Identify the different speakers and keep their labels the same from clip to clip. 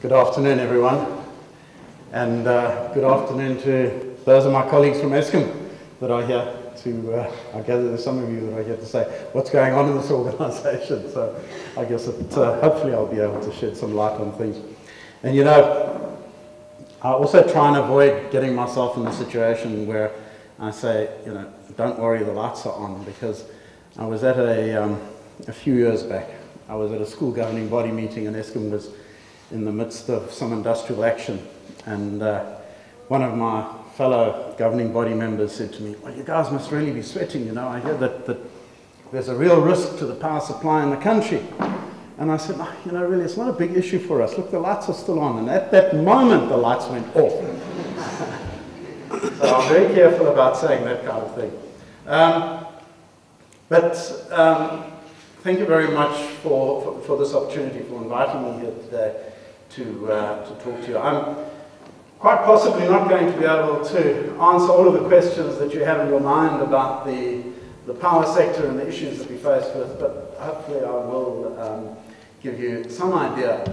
Speaker 1: Good afternoon, everyone, and good afternoon to those of my colleagues from Eskom that are here to, I gather there's some of you that are here to say what's going on in this organisation, so I guess hopefully I'll be able to shed some light on things. And you know, I also try and avoid getting myself in a situation where I say, you know, don't worry, the lights are on, because I was at a few years back, I was at a school governing body meeting and Eskom was in the midst of some industrial action, and one of my fellow governing body members said to me, well, you guys must really be sweating, you know, I hear that there's a real risk to the power supply in the country. And I said, you know, really, it's not a big issue for us. Look, the lights are still on. And at that moment, the lights went off. So I'm very careful about saying that kind of thing. Thank you very much for this opportunity, for inviting me here today to talk to you. I'm quite possibly not going to be able to answer all of the questions that you have in your mind about the power sector and the issues that we face with, but hopefully I will give you some idea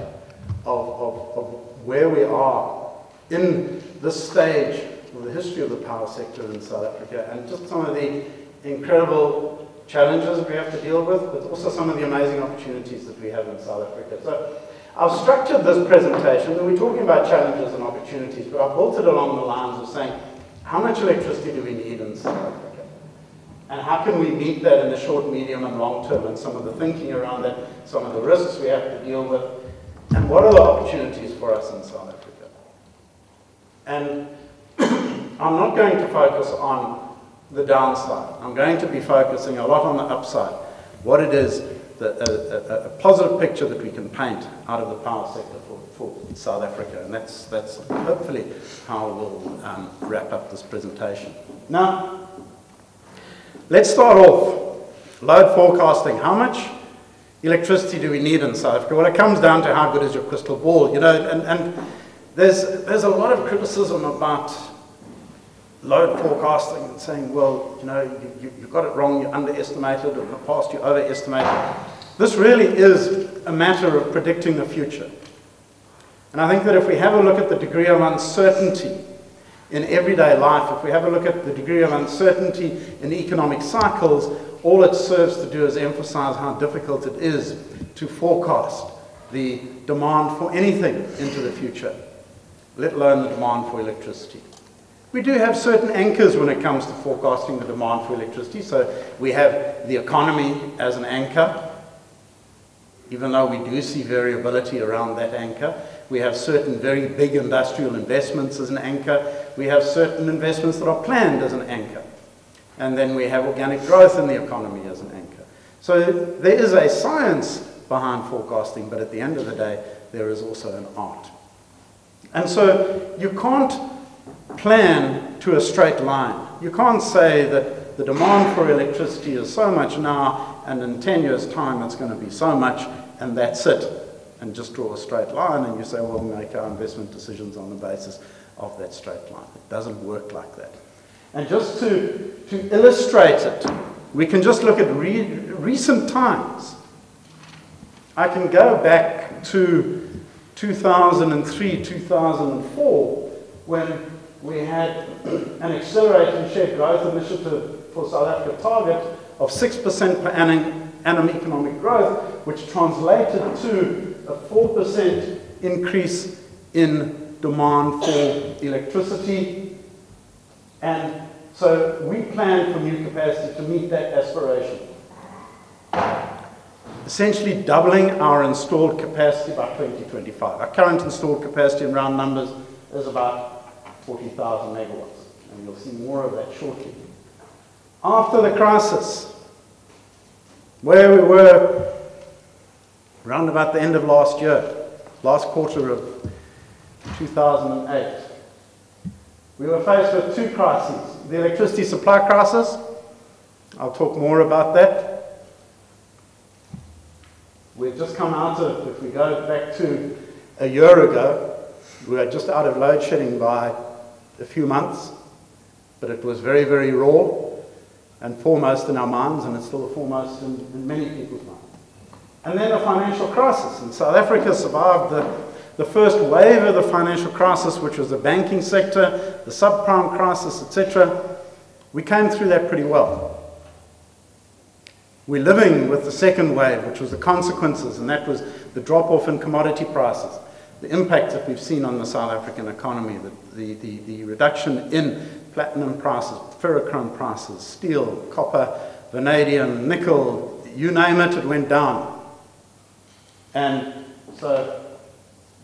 Speaker 1: of where we are in this stage of the history of the power sector in South Africa, and just some of the incredible challenges that we have to deal with, but also some of the amazing opportunities that we have in South Africa. So I've structured this presentation, and we're talking about challenges and opportunities, but I've built it along the lines of saying, how much electricity do we need in South Africa? And how can we meet that in the short, medium, and long term, and some of the thinking around that, some of the risks we have to deal with, and what are the opportunities for us in South Africa? And I'm not going to focus on the downside. I'm going to be focusing a lot on the upside, what it is, a positive picture that we can paint out of the power sector for South Africa, and that's hopefully how we'll wrap up this presentation. Now, let's start off. Load forecasting. How much electricity do we need in South Africa? Well, it comes down to how good is your crystal ball, you know, and there's a lot of criticism about load forecasting and saying, well, you know, you got it wrong, you underestimated, in the past you overestimated. This really is a matter of predicting the future. And I think that if we have a look at the degree of uncertainty in everyday life, if we have a look at the degree of uncertainty in economic cycles, all it serves to do is emphasize how difficult it is to forecast the demand for anything into the future, let alone the demand for electricity. We do have certain anchors when it comes to forecasting the demand for electricity. So we have the economy as an anchor, even though we do see variability around that anchor. We have certain very big industrial investments as an anchor. We have certain investments that are planned as an anchor. And then we have organic growth in the economy as an anchor. So there is a science behind forecasting, but at the end of the day, there is also an art. And so you can't plan to a straight line. You can't say that the demand for electricity is so much now, and in 10 years' time it's going to be so much, and that's it. And just draw a straight line, and you say, well, we'll make our investment decisions on the basis of that straight line. It doesn't work like that. And just to illustrate it, we can just look at recent times. I can go back to 2003, 2004, when we had an accelerating shared growth initiative for South Africa target of 6% per annum economic growth, which translated to a 4% increase in demand for electricity. And so we planned for new capacity to meet that aspiration, essentially doubling our installed capacity by 2025. Our current installed capacity in round numbers is about 40,000 megawatts, and you'll see more of that shortly. After the crisis, where we were around about the end of last year, last quarter of 2008, we were faced with two crises. The electricity supply crisis, I'll talk more about that. We've just come out of, if we go back to a year ago, we were just out of load shedding by a few months, but it was very, very raw and foremost in our minds, and it's still foremost in many people's minds. And then the financial crisis, and South Africa survived the the first wave of the financial crisis, which was the banking sector, the subprime crisis, etc., we came through that pretty well. We're living with the second wave, which was the consequences, and that was the drop-off in commodity prices, the impact that we've seen on the South African economy, the reduction in platinum prices, ferrochrome prices, steel, copper, vanadium, nickel, you name it, it went down. And so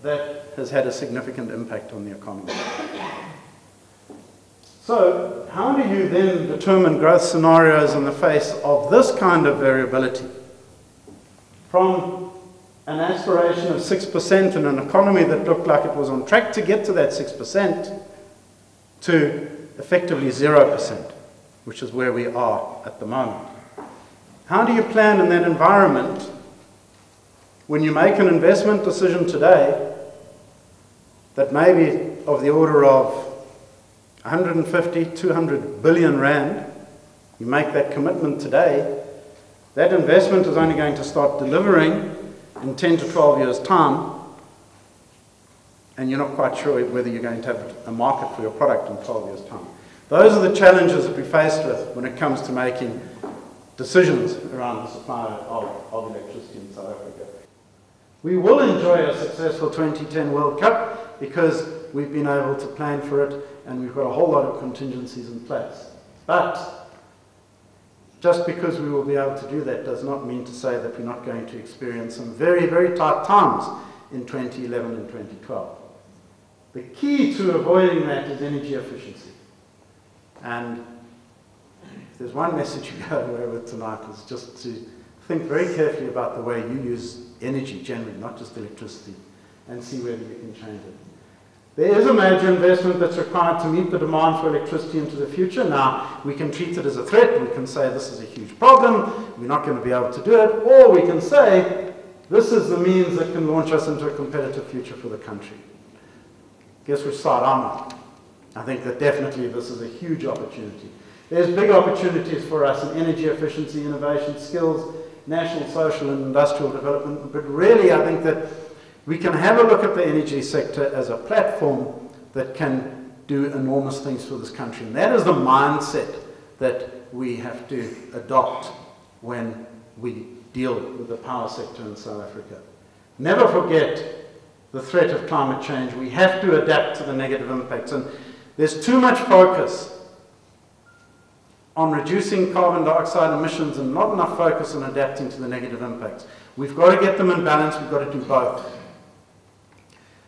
Speaker 1: that has had a significant impact on the economy. So how do you then determine growth scenarios in the face of this kind of variability? From an aspiration of 6% in an economy that looked like it was on track to get to that 6% to effectively 0%, which is where we are at the moment. How do you plan in that environment when you make an investment decision today that may be of the order of 150, 200 billion rand, you make that commitment today, that investment is only going to start delivering in 10 to 12 years' time, and you're not quite sure whether you're going to have a market for your product in 12 years' time. Those are the challenges that we're faced with when it comes to making decisions around the supply of electricity in South Africa. We will enjoy a successful 2010 World Cup because we've been able to plan for it and we've got a whole lot of contingencies in place. But just because we will be able to do that does not mean to say that we're not going to experience some very, very tight times in 2011 and 2012. The key to avoiding that is energy efficiency. And if there's one message you go away with tonight, is just to think very carefully about the way you use energy generally, not just electricity, and see whether you can change it. There is a major investment that's required to meet the demand for electricity into the future. Now, we can treat it as a threat. We can say this is a huge problem, we're not going to be able to do it, or we can say this is the means that can launch us into a competitive future for the country. Guess which side I'm on? I think that definitely this is a huge opportunity. There's big opportunities for us in energy efficiency, innovation, skills, national, social and industrial development, but really I think that we can have a look at the energy sector as a platform that can do enormous things for this country. And that is the mindset that we have to adopt when we deal with the power sector in South Africa. Never forget the threat of climate change. We have to adapt to the negative impacts. And there's too much focus on reducing carbon dioxide emissions and not enough focus on adapting to the negative impacts. We've got to get them in balance. We've got to do both.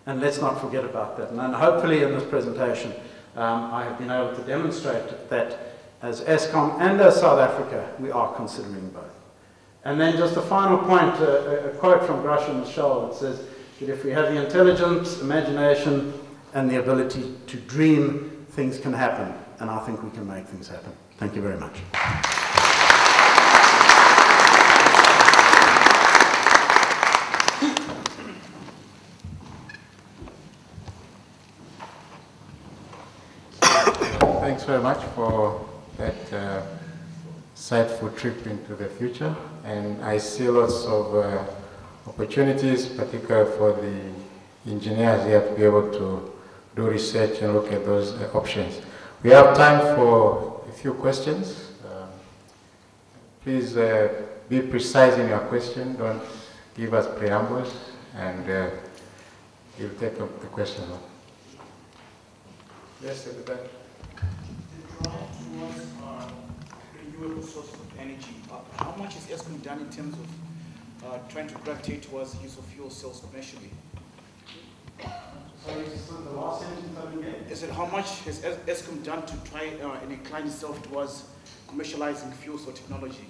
Speaker 1: And let's not forget about that. And hopefully in this presentation, I have been able to demonstrate that as Eskom and as South Africa, we are considering both. And then just a final point, a quote from Gresham Michelle that says that if we have the intelligence, imagination, and the ability to dream, things can happen. And I think we can make things happen. Thank you very much.
Speaker 2: Thanks very much for that insightful trip into the future, and I see lots of opportunities, particularly for the engineers here to be able to do research and look at those options. We have time for a few questions. Please be precise in your question, don't give us preambles, and we'll take up the question. Yes, at the back.
Speaker 3: The drive towards renewable sources of energy, how much is Eskom done in terms of trying to gravitate towards the use of fuel cells commercially?
Speaker 1: Sorry, the last sentence I didn't get.
Speaker 3: Is it how much has Eskom done to try and incline itself towards commercializing fuel cell technology,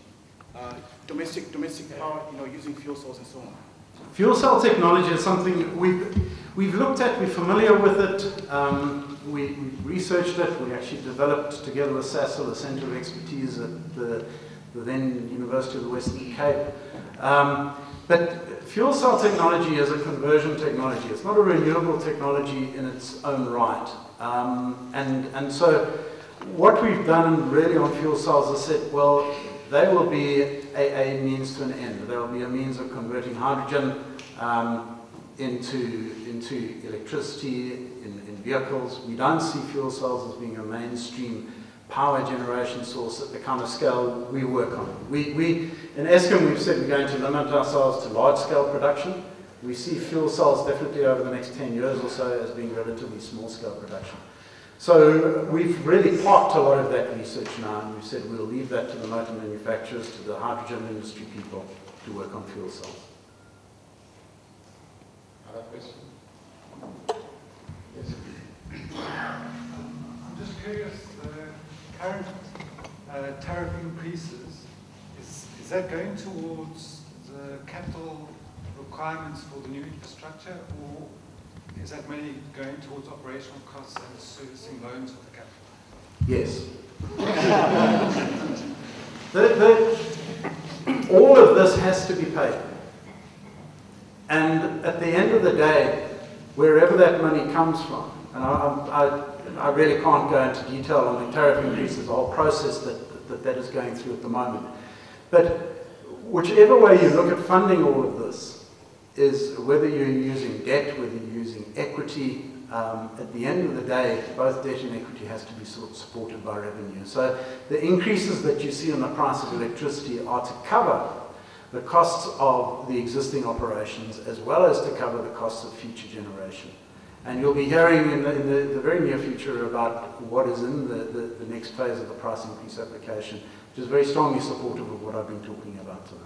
Speaker 3: domestic power, using fuel cells and so on?
Speaker 1: Fuel cell technology is something we've looked at. We're familiar with it. We researched it. We actually developed together with SASL a centre of expertise at the then University of the Western Cape. But fuel cell technology is a conversion technology. It's not a renewable technology in its own right. And so what we've done really on fuel cells is said, well, they will be a means to an end. They will be a means of converting hydrogen into electricity in vehicles. We don't see fuel cells as being a mainstream power generation source at the kind of scale we work on. In Eskom, we've said we're going to limit ourselves to large-scale production. We see fuel cells definitely over the next 10 years or so as being relatively small-scale production. So we've really parked a lot of that research now, and we've said we'll leave that to the motor manufacturers, to the hydrogen industry people, to work on fuel cells.
Speaker 2: Other questions? Yes.
Speaker 4: I'm just curious, the current tariff increases, is that going towards the capital requirements for the new infrastructure, or is that mainly going towards operational costs and servicing loans for the capital?
Speaker 1: Yes. All of this has to be paid. And at the end of the day, wherever that money comes from, and I really can't go into detail on the tariff increases, the whole process that is going through at the moment. But whichever way you look at funding all of this, is whether you're using debt, whether you're using equity, at the end of the day, both debt and equity has to be supported by revenue. So the increases that you see on the price of electricity are to cover the costs of the existing operations as well as to cover the costs of future generation. And you'll be hearing in the very near future about what is in the next phase of the price increase application, which is very strongly supportive of what I've been talking about tonight.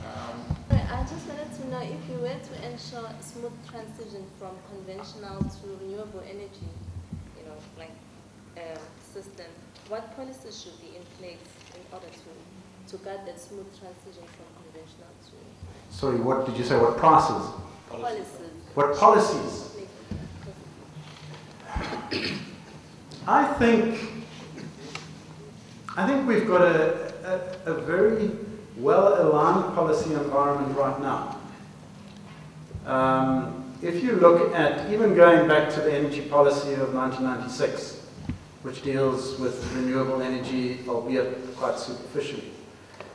Speaker 5: I just wanted to know, if you were to ensure a smooth transition from conventional to renewable energy, system, what policies should be in place in order to guide that smooth transition from conventional to...
Speaker 1: Sorry, what did you say? What prices?
Speaker 5: Policies.
Speaker 1: What policies? I think we've got a very well-aligned policy environment right now. If you look at, even going back to the energy policy of 1996, which deals with renewable energy, albeit quite superficially.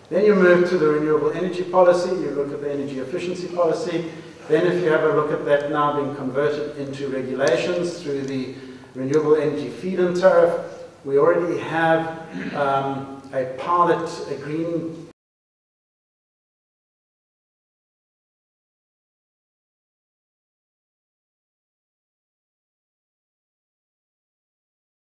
Speaker 1: Then you move to the renewable energy policy, you look at the energy efficiency policy. Then if you have a look at that now being converted into regulations through the renewable energy feed-in tariff, we already have a pilot, a green